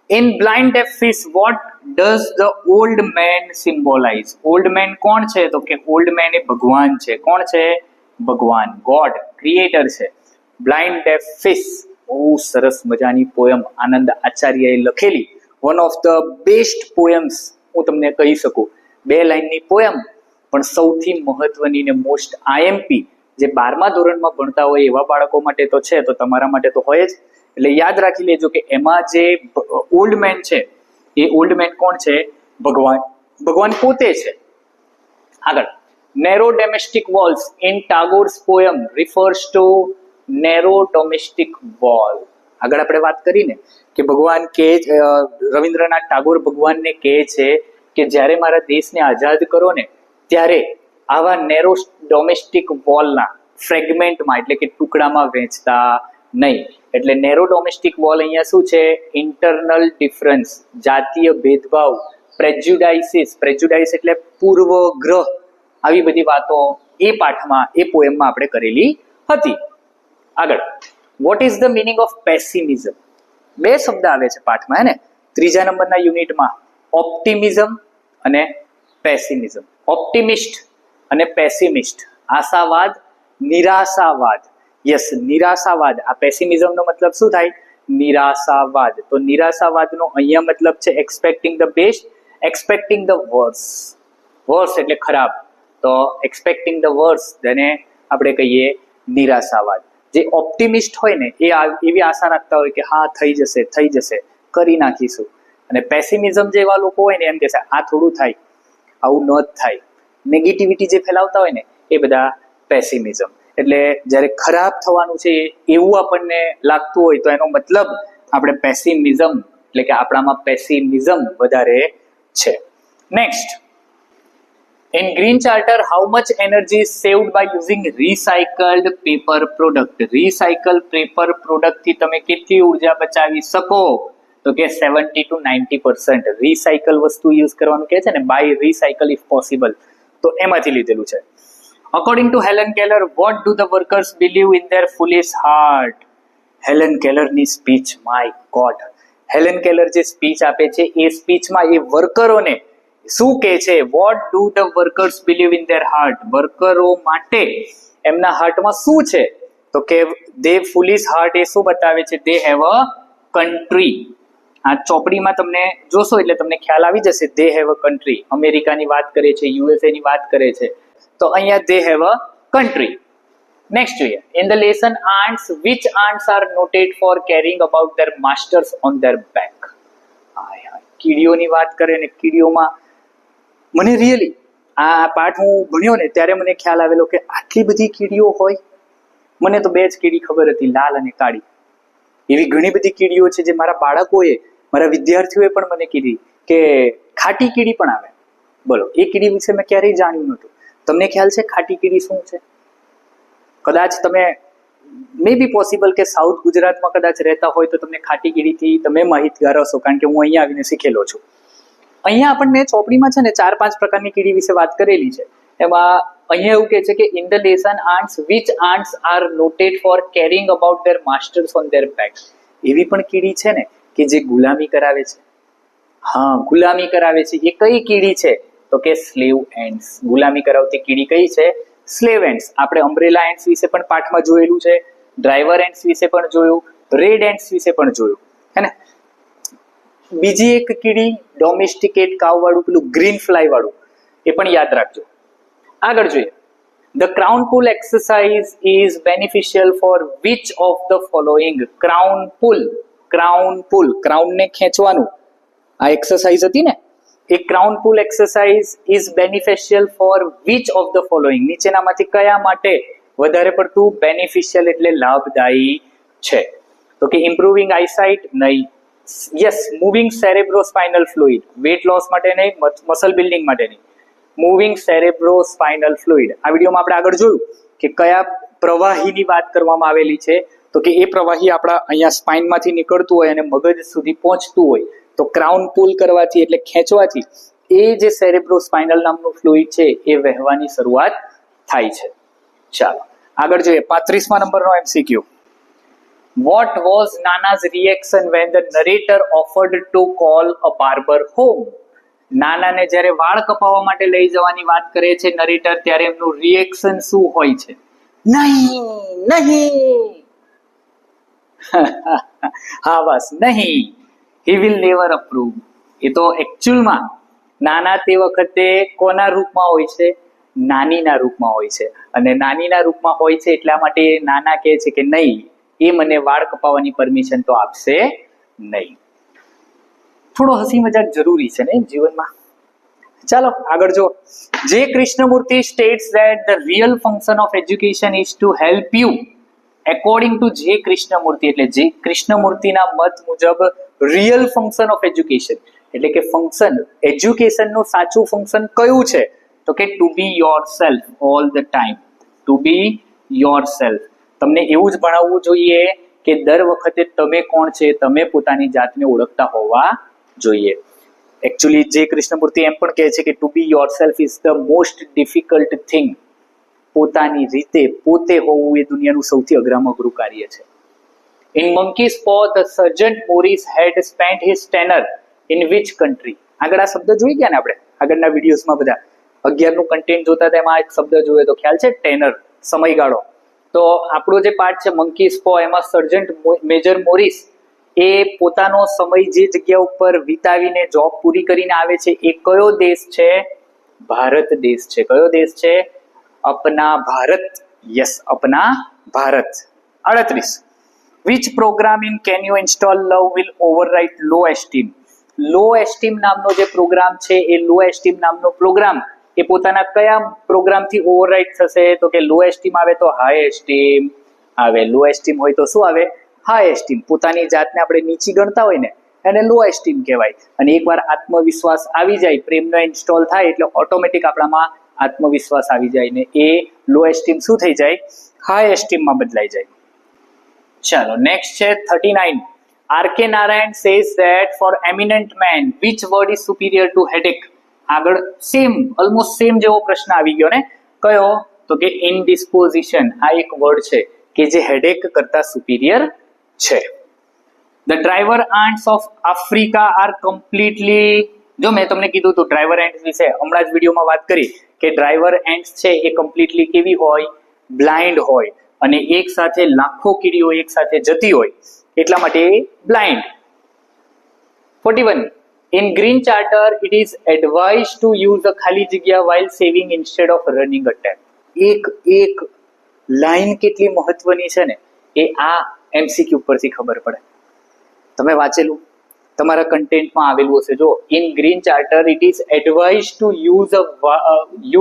In blind deaf fish what does the old man symbolise? Old man કોણ છે? તો કે ઓલ્ડ મેન એ ભગવાન છે. કોણ છે? ભગવાન, ગોડ, ક્રિએટર છે. બ્લાઇન્ડ ડેફ ફિશ, બહુ સરસ મજાની પોયમ આનંદ આચાર્યએ લખેલી. One of the best poems હું તમને કહી શકું. 2 લાઈનની પોયમ, પણ સૌથી મહત્વની ને મોસ્ટ આઈએમપી જે 12મા ધોરણમાં ભણતા હોય એવા બાળકો માટે તો છે, તો તમારા માટે તો હોય જ. એટલે યાદ રાખી લેજો કે એમાં જે ઓલ્ડ મેન છે એ ઓલ્ડ મેન કોણ છે? ભગવાન, ભગવાન પોતે છે. આગળ. Narrow domestic walls in Tagore's poem refers to narrow domestic wall. આગળ આપણે વાત કરીને કે ભગવાન કે રવિન્દ્રનાથ ટાગોર ભગવાનને કહે છે કે જ્યારે મારા દેશને આઝાદ કરો ને ત્યારે આવા નેરો ડોમેસ્ટિક વોલના ફ્રેગમેન્ટમાં એટલે કે ટુકડામાં વહેંચતા નહીં. એટલે નેરો ડોમેસ્ટિક વોલ અહીંયા શું છે? ઇન્ટરનલ ડિફરન્સ, જાતીય ભેદભાવ, પ્રેજ્યુડાઇસિસ, પ્રેજ્યુડાઇસ એટલે પૂર્વગ્રહ, આવી બધી વાતો એ પાઠમાં, એ પોએમમાં આપણે કરેલી હતી. આગળ. What is the meaning of pessimism? 2 શબ્દ આવે છે પાઠમાં, હે ને, 3જા નંબરના યુનિટમાં. ઓપ્ટિમિઝમ અને પેસિમિઝમ. ઓપ્ટિમિસ્ટ અને પેસિમિસ્ટ, આશાવાદ, નિરાશાવાદ. યસ, નિરાશાવાદ. આ પેસિમિઝમનો મતલબ શું થાય? નિરાશાવાદ. તો નિરાશાવાદનો અહીંયા મતલબ છે expecting the best, expecting the worse. Worse એટલે ખરાબ, તો એક્સપેક્ટિંગ ધ વર્સ તેને આપણે કહીએ નિરાશાવાદ. જે ઓપ્ટિમિસ્ટ હોય ને એ એવી આશા રાખતા હોય કે હા થઈ જશે, કરી નાખીશું. અને પેસિમિઝમ જેવા લોકો હોય ને એમ કહેશે આ થોડું થાય, આવું ન થાય. નેગેટિવિટી જે ફેલાવતા હોય ને એ બધા પેસિમિઝમ. એટલે જ્યારે ખરાબ થવાનું છે એવું આપણને લાગતું હોય તો એનો મતલબ આપણે પેસિમિઝમ, એટલે કે આપણામાં પેસિમિઝમ વધારે છે. Next. In Green Charter, how much energy is saved by using recycled paper product? Recycled paper product થી તમે કેટલી ઉર્જા બચાવી શકો? તો કે 70 to 90%. રિસાયકલ વસ્તુ યુઝ કરવાનું કહે છે ને, બાય રિસાયકલ ઇફ પોસિબલ, તો એમાંથી લીધેલું છે. According to Helen Keller, what do the workers believe in their foolish heart? Helen કેલરની સ્પીચ, માય ગોડ, હેલન કેલર જે સ્પીચ આપે છે એ સ્પીચમાં એ વર્કરોને શું કહે છે? What do the workers believe in their heart? વર્કરો માટે એમના હાર્ટમાં શું છે? તો કે દે ફૂલિશ હાર્ટ એ શું બતાવે છે? દે હેવ અ કન્ટ્રી. આ ચોપડીમાં તમને જોશો એટલે તમને ખ્યાલ આવી જશે. દે હેવ અ કન્ટ્રી. અમેરિકાની વાત કરે છે, યુએસએ ની વાત કરે છે, તો અહીંયા they have a country. Next જોઈએ. In the lesson ants, which ants are noted for caring about their masters on their back? કીડીઓની વાત કરે ને કીડીઓમાં મને રિયલી આ પાઠ હું ભણ્યો ને ત્યારે મને ખ્યાલ આવેલો કે આટલી બધી કીડીઓ હોય. મને તો બે જ કીડી ખબર હતી, લાલ અને કાળી. એવી ઘણી બધી કીડીઓ છે જે મારા બાળકોએ, મારા વિદ્યાર્થીઓએ પણ મને કીધી કે ખાટી કીડી પણ આવે. બોલો, એ કીડી વિશે મેં ક્યારેય જાણ્યું નહોતું. તમને ખ્યાલ છે ખાટી કીડી શું છે? કદાચ તમે મે બી પોસિબલ કે સાઉથ ગુજરાતમાં કદાચ રહેતા હોય તો તમને ખાટી કીડીથી તમે માહિતગાર હશો, કારણ કે હું અહીંયા આવીને શીખેલો છું. અહીંયા આપણને ચોપડીમાં છે ને 4-5 પ્રકારની કીડી વિશે વાત કરેલી છે. એમાં અહીંયા એવું કહે છે કે in the lesson ants, which ants are noted for caring about their masters on their back? એવી પણ કીડી છે ને કે જે ગુલામી કરાવે છે. હા, ગુલામી કરાવે છે. એ કઈ કીડી છે? તો કે સ્લેવ એન્ડ્સ. ગુલામી કરાવતી કીડી કઈ છે? Slave ants. આપણે અમ્બ્રેલા એન્ડ્સ વિશે પણ પાઠમાં જોયેલું છે, ડ્રાઈવર એન્ડ્સ વિશે પણ જોયું, રેડ એન્ડ્સ વિશે પણ જોયું, હે ને? બીજી એક કીડી ડોમેસ્ટિકેટ કાવ વાળું, પેલું ગ્રીન ફ્લાય વાળું, એ પણ યાદ રાખજો. આગળ જોઈએ. The crown pull exercise is beneficial for which of the following? Crown pull. Crown pull, ક્રાઉનને ખેંચવાનું આ એક્સરસાઇઝ હતી ને, એ crown pull exercise is beneficial for which of the following? નીચેનામાંથી કયા માટે વધારે પડતું બેનિફિશિયલ એટલે લાભદાયી છે? તો કે ઇમ્પ્રુવિંગ આઈસાઇટ નહીં. Yes, moving cerebrospinal fluid. Weight loss માટે નહીં, મસલ બિલ્ડિંગ માટે નહીં. Moving cerebrospinal fluid. આ વિડીયોમાં આપણે આગળ જોયું કે કયા પ્રવાહીની વાત કરવામાં આવેલી છે. તો કે એ પ્રવાહી આપણા અહીંયા સ્પાઇનમાંથી નીકળતું હોય અને મગજ સુધી પહોંચતું હોય, તો ક્રાઉન પુલ કરવાથી એટલે ખેંચવાથી એ જે સેરેબ્રોસ્પાઇનલ નામનું ફ્લુઇડ છે એ વહેવાની શરૂઆત થાય છે. ચાલો આગળ જોઈએ. 35મા નંબરનો MCQ. What was Nana's reaction when the narrator offered to call a barber home? નાનાને જ્યારે વાળ કપાવવા માટે લઈ જવાની વાત કરે છે નરેટર, ત્યારે એમનું રિએક્શન શું હોય છે? નહીં, નહીં. હા બસ, નહીં. He will never approve. એ તો એકચ્યુઅલમાં નાના તે વખતે કોના રૂપમાં હોય છે? નાનીના રૂપમાં હોય છે. અને નાનીના રૂપમાં હોય છે એટલા માટે નાના કહે છે કે નહીં, એ મને વાળ કપાવવાની પરમિશન તો આપશે નહીં. થોડો હસી મજાક જરૂરી છે ને જીવનમાં. ચાલો આગળ જો. જે Krishnamurthy states that the real function of education is to help you. According to જે કૃષ્ણમૂર્તિ, એટલે જે કૃષ્ણમૂર્તિના મત મુજબ રિયલ ફંક્શન ઓફ એજ્યુકેશન એટલે કે ફંક્શન, એજ્યુકેશનનું સાચું ફંક્શન કયું છે? તો કે to be yourself all the time. To be yourself. તમને એવું જ ભણાવવું જોઈએ કે દર વખતે તમે કોણ છે તમે પોતાની જાતને ઓળખતા હોવા જોઈએ. એકચ્યુઅલી જે કૃષ્ણમૂર્તિ એમ પણ કહે છે કે to be yourself is the most difficult thing. પોતાની રીતે પોતે હોવું એ દુનિયાનું સૌથી અઘરામાં અઘરું કાર્ય છે. In monkey's paw, the Sergeant Morris had spent his tenure in which country? આગળ આ શબ્દ જોઈ ગયા ને આપણે આગળના વિડીયોઝમાં બધા 11નું કન્ટેન્ટ જોતા હતા, એમાં એક શબ્દ જોયો તો ખ્યાલ છે, ટેનર, સમયગાળો. તો આપણો જે પાર્ટ છે મંકીઝ પો, એમાં સર્જન્ટ મેજર મોરિસ એ પોતાનો સમય જે જગ્યા ઉપર વિતાવીને જોબ પૂરી કરીને આવે છે એ કયો દેશ છે? ભારત દેશ છે. કયો દેશ છે? અપના Bharat. Yes, Apna Bharat. 38. Which programming can you install love will overwrite low esteem? Low esteem નામનો જે પ્રોગ્રામ છે એ લો એસ્ટીમ નામનો પ્રોગ્રામ એ પોતાના કયા પ્રોગ્રામથી ઓવરરાઇટ થશે? તો કે લો એસ્ટીમ આવે તો હાઈ એસ્ટીમ આવે. લો એસ્ટીમ હોય તો શું આવે? High esteem. પોતાની જાતને આપણે નીચી ગણતા હોય ને એને લો એસ્ટીમ કહેવાય. અને એકવાર આત્મવિશ્વાસ આવી જાય, પ્રેમનો ઇન્સ્ટોલ થાય એટલે ઓટોમેટિક આપણામાં આત્મવિશ્વાસ આવી જાય ને એ લો એસ્ટીમ શું થઈ જાય? હાઈ એસ્ટીમમાં બદલાઈ જાય. ચાલો નેક્સ્ટ છે 39. R.K. Narayan says that for eminent man which word is superior to headache? આગળ સેમ, ઓલમોસ્ટ સેમ જેવો પ્રશ્ન આવી ગયો ને. કયો? તો કે ઇનડિસ્પોઝિશન, આ એક વર્ડ છે કે જે હેડેક કરતા સુપીરિયર છે. The driver ants of Africa are completely, જો મેં તમને કીધું હતું ડ્રાઈવર એન્ટ્સ વિશે હમણાં જ વિડીયોમાં વાત કરી કે ડ્રાઈવર એન્ટ્સ છે એ કમ્પ્લીટલી કેવી હોય, બ્લાઇન્ડ હોય, અને એક સાથે લાખો કીડીઓ એક સાથે જતી હોય એટલા માટે blind. 41. In green charter, it is advised to use the ખાલી જગ્યા while saving instead of running a tap. એક લાઈન કેટલી મહત્વની છે ને એ આ MCQ પરથી ખબર પડે. તમે વાંચેલું તમારા કન્ટેન્ટમાં આવેલું હશે. જો in green charter, it is advised to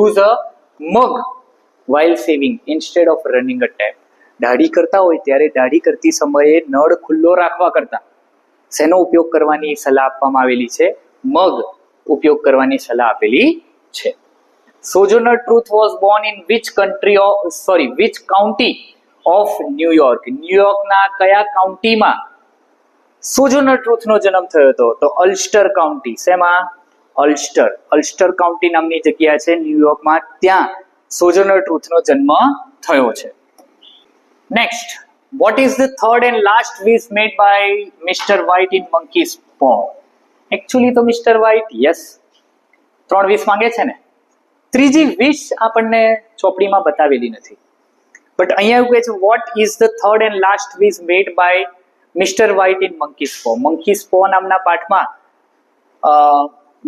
use a mug while saving instead of running a tap. દાઢી કરતા હોય ત્યારે દાઢી કરતી સમયે નળ ખુલ્લો રાખવા કરતા શેનો ઉપયોગ કરવાની સલાહ આપવામાં આવેલી છે? મગ ઉપયોગ કરવાની સલાહ આપેલી છે. Sojourner Truth was born in which county of New York? ન્યુયોર્કના કયા કાઉન્ટીમાં સોજોનર ટ્રુથનો જન્મ થયો હતો? તો અલ્સ્ટર કાઉન્ટી. શેમાં? અલ્સ્ટર કાઉન્ટી નામની જગ્યા છે ન્યુયોર્કમાં, ત્યાં સોજોનર ટ્રુથનો જન્મ થયો છે. Next, what is the third and last wish made by Mr. White in monkey's paw? Actually તો Mr. White yes 3 વિશ માંગે છે ને, ત્રીજી વિશ આપણને ચોપડીમાં બતાવેલી નથી, બટ અહીંયા એવું કહે છે what is the third and last wish made by Mr. White in monkey's paw. monkey's paw નામના પાઠમાં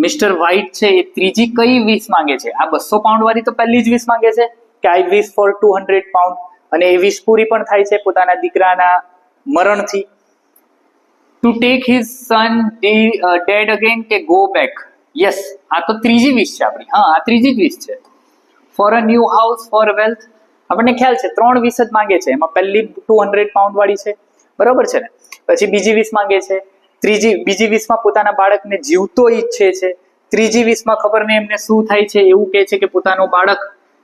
મિસ્ટર વ્હાઇટ છે એ ત્રીજી કઈ વિશ માંગે છે? આ 200 પાઉન્ડ વાળી તો પહેલી જ વિશ માંગે છે કે આઈ વિશ ફોર 200 પાઉન્ડ, અને એ વિશ પૂરી પણ થાય છે પોતાના દીકરાના મરણથી. To take his son dead again કે ગો બેક. યસ, આ તો ત્રીજી વિશ છે આપણી. હા, આ ત્રીજી જ વિશ છે. For a new house, for wealth. આપણને ખ્યાલ છે 3 વિશ જ માંગે છે, એમાં પહેલી 200 પાઉન્ડ વાળી છે, બરોબર છે ને. પછી બીજી વિશ માંગે છે, બીજી વિશમાં પોતાના બાળકને જીવતો ઈચ્છે છે, ત્રીજી વિશમાં ખબર નહીં એમને શું થાય છે, એવું કહે છે કે પોતાનો બાળક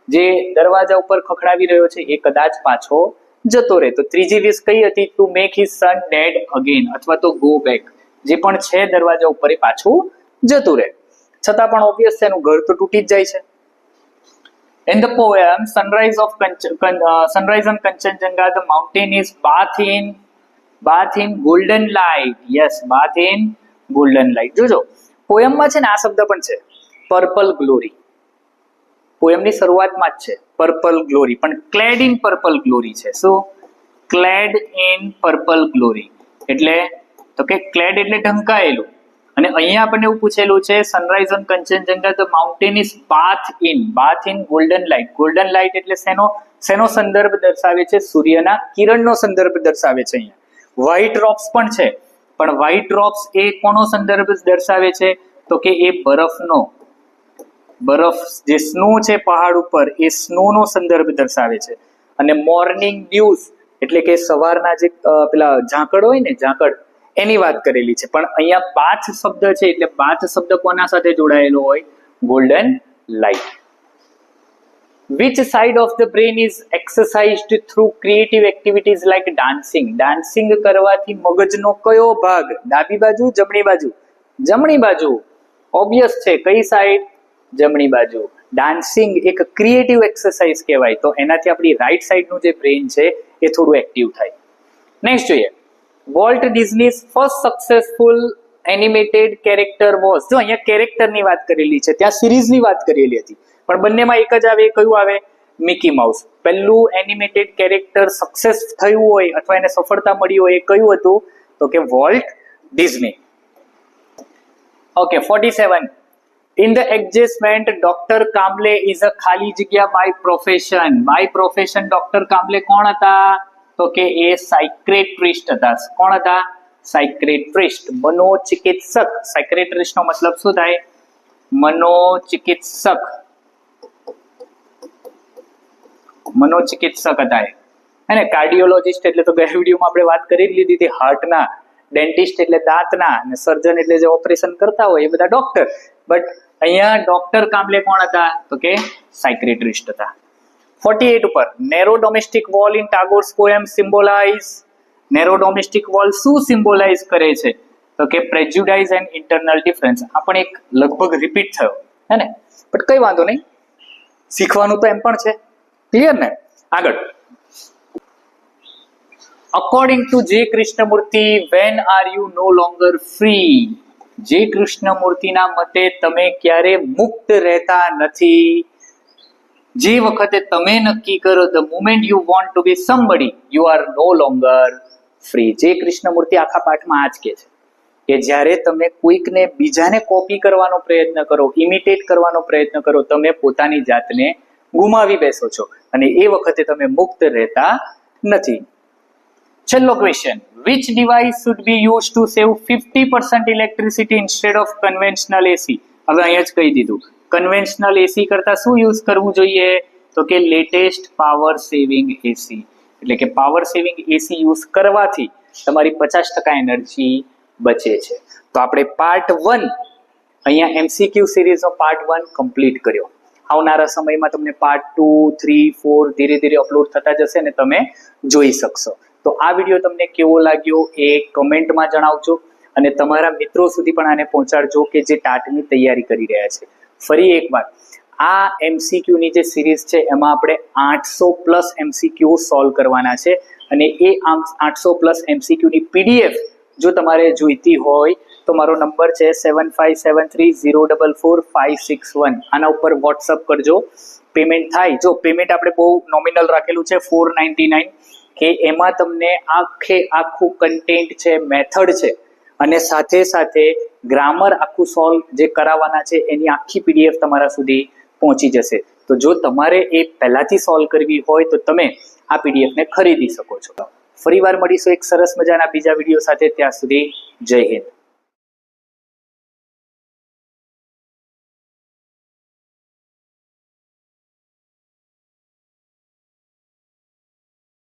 જે દરવાજા ઉપર ખખડાવી રહ્યો છે એ કદાચ પાછો જતો રહે. તો ત્રીજી વિશ કઈ હતી? To make his son dead again, અથવા તો ગો બેક. જે પણ છે દરવાજા ઉપર એ પાછું જતું રહે. છતાં પણ ઓબ્વિયસ છે એનું ઘર તો તૂટી જ જાય છે. In the poem Sunrise on Kanchenjunga, the mountain is bath in golden light. Yes, bath in golden light. જોજો પોયમમાં છે ને આ શબ્દ પણ છે પર્પલ ગ્લોરી. પોયમની શરૂઆતમાં જ છે પર્પલ ગ્લોરી, પણ ક્લેડ ઇન પર્પલ ગ્લોરી છે. શું? ક્લેડ ઇન પર્પલ ગ્લોરી એટલે તો કે ક્લેડ એટલે ઢંકાયેલું. અને અહીંયા આપણને એવું પૂછેલું છે sunrise on Kanchenjunga the mountain is bath in golden light. Golden light એટલે શેનો સંદર્ભ દર્શાવે છે? સૂર્યના કિરણનો સંદર્ભ દર્શાવે છે. અહીંયા વ્હાઇટ ડ્રોપ્સ પણ છે, પણ વ્હાઇટ ડ્રોપ્સ એ કોનો સંદર્ભ દર્શાવે છે? તો કે એ બરફ જે સ્નો છે પહાડ ઉપર, એ સ્નો નો સંદર્ભ દર્શાવે છે. અને મોર્નિંગ ડ્યુઝ એટલે કે સવારના જે પેલા ઝાકળ હોય ને, ઝાકળ, એની વાત કરેલી છે. પણ અહીંયા બાથ શબ્દ છે એટલે બાથ શબ્દ કોના સાથે જોડાયેલો હોય? Golden light. Which side of the brain is exercised through creative activities like dancing? Dancing કરવાથી મગજનો કયો ભાગ? ડાબી બાજુ, જમણી બાજુ? જમણી બાજુ. ઓબ્વિયસ છે, કઈ સાઈડ? જમણી બાજુ. ડાન્સિંગ એક ક્રિએટિવ એક્સરસાઇઝ કહેવાય, તો એનાથી આપણી રાઈટ સાઈડનું જે બ્રેન છે એ થોડું એક્ટિવ થાય. નેક્સ્ટ જોઈએ, Walt Disney's first successful animated character was. જો અહીંયા કેરેક્ટરની વાત કરેલી છે, ત્યાં સિરીઝની વાત કરેલી હતી, પણ બંનેમાં એક જ આવે. કયું આવે? Mickey mouse. પહેલું એનિમેટેડ કેરેક્ટર સક્સેસ થયું હોય અથવા એને સફળતા મળી હોય એ કયું હતું? તો કે Walt Disney. Okay, 47. In the adjustment, Dr. Kamble is a ખાલી જગ્યા by profession. By profession doctor Kamble કોણ હતા? તો કે એ સાયક્રેટ્રિસ્ટ હતા. કોણ હતા? સાયક્રેટ્રિસ્ટ, મનોચિકિત્સક. સાયક્રેટ્રિસ્ટ નો મતલબ શું થાય? મનોચિકિત્સક. મનોચિકિત્સક હતા એ. અને કાર્ડિયોલોજિસ્ટ એટલે તો ગયા વિડીયોમાં આપણે વાત કરી લીધી હતી હાર્ટના, ડેન્ટિસ્ટ એટલે દાંતના, અને સર્જન એટલે જે ઓપરેશન કરતા હોય એ બધા ડોક્ટર. બટ અહીંયા ડોક્ટર કામ્બલે કોણ હતા? તો કે સાયક્રેટ્રિસ્ટ હતા. 48 ઉપર, narrow domestic wall in Tagore's poem symbolise. Narrow domestic wall શું સિમ્બોલાઇઝ કરે છે? તો કે પ્રેજ્યુડાઇઝ એન્ડ ઇન્ટરનલ ડિફરન્સ. આ પણ એક લગભગ રિપીટ થયો હે ને, બટ કઈ વાંધો નહીં, શીખવાનું તો એમ પણ છે. ક્લિયર ને? આગળ, according to J Krishnamurti, when are you no longer free? J કૃષ્ણમૂર્તિના મતે તમે ક્યારે મુક્ત રહેતા નથી. જે વખતે તમે નક્કી કરો the moment you want to be somebody you are no longer free. J Krishnamurti આખા પાઠમાં આ જ કહે છે કે જ્યારે તમે કોઈકને બીજાને કોપી કરવાનો પ્રયત્ન કરો, ઇમિટેટ કરવાનો પ્રયત્ન કરો, તમે પોતાની જાતને ગુમાવી બેસો છો અને એ વખતે તમે મુક્ત રહેતા નથી. છેલ્લો question, which device should be used to save 50% electricity instead of conventional AC? હવે અહીંયા જ કહી દીધું, કન્વેન્શનલ એસી કરતા શું યુઝ કરવું જોઈએ? તો કે લેટેસ્ટ પાવર સેવિંગ એસી. એટલે કે પાવર સેવિંગ એસી યુઝ કરવાથી તમારી 50% એનર્જી બચે છે. તો આપણે પાર્ટ 1 અહીંયા એમસીક્યુ સિરીઝનો પાર્ટ 1 કમ્પ્લીટ કર્યો. આવનારા સમયમાં તમને પાર્ટ 2, 3, 4 ધીરે ધીરે અપલોડ થતા જશે અને તમે જોઈ શકશો. તો આ વિડીયો તમને કેવો લાગ્યો એ કમેન્ટમાં જણાવજો અને તમારા મિત્રો સુધી પણ આને પહોંચાડજો કે જે ટાટની તૈયારી કરી રહ્યા છે. ફરી એકવાર, આ એમસીક્યુની જે સિરીઝ છે એમાં આપણે 800+ એમસીક્યુ સોલ્વ કરવાના છે અને એ 800+ એમસીક્યુની પીડીએફ જો તમારે જોઈતી હોય તો મારો નંબર છે 7573044561. આના ઉપર વોટ્સઅપ કરજો. પેમેન્ટ થાય, જો પેમેન્ટ આપણે બહુ નોમિનલ રાખેલું છે 499, કે એમાં તમને આખું કન્ટેન્ટ છે, મેથડ છે અને સાથે સાથે ગ્રામર આખું સોલ્વ જે કરાવવાના છે એની આખી પીડીએફ તમારા સુધી પહોંચી જશે. તો જો તમારે એ પહેલાથી સોલ્વ કરવી હોય તો તમે આ પીડીએફને ખરીદી શકો છો. ફરીવાર મળીશું એક સરસ મજાના બીજા વિડીયો સાથે. ત્યાં સુધી જય હિન્દ.